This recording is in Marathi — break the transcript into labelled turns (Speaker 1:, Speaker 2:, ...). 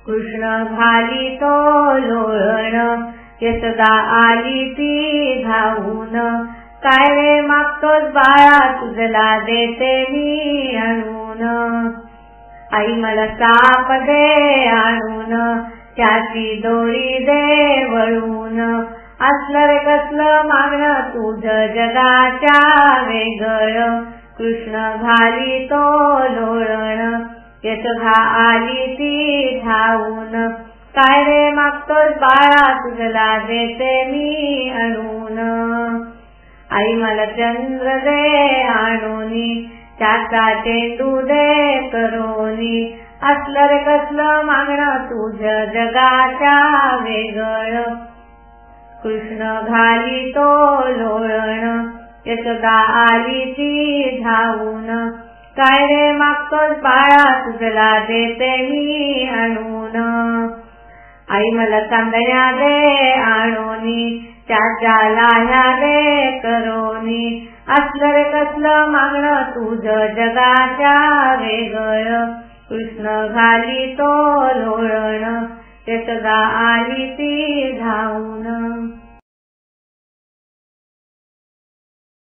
Speaker 1: कृष्ण घाली तो लोळण, यशोदा आली ती धावून, काय रे मागतोस बाळा तुझला देते मी आणून. आई मला साप दे आणून, त्याची दोरी दे वळून, असलं रे कसलं मागणं तुझं जगाच्या वेगळं. कृष्ण घाली तो लोळण, यशोदा आली ती धावून, काय रे मागतोस बाळा तुझला देते मी आणून. आई मला चंद्र दे आणूनी, त्याचा चेंडू दे करोनी, असलं रे कसलं मागणं तुझं जगाच्या वेगळं. कृष्ण घाली तो लोळण, यशोदा आली ती धावून, काय रे मागतोस बाळा तुझला देते मी आणून. आई मला चांदण्या दे आणूनी, त्याच्या लाह्या दे करोनी, असलं रे कसलं मागणं तुझं जगाच्या वेगळं. कृष्ण घाली तो लोळण, यशोदा आली ती धावून.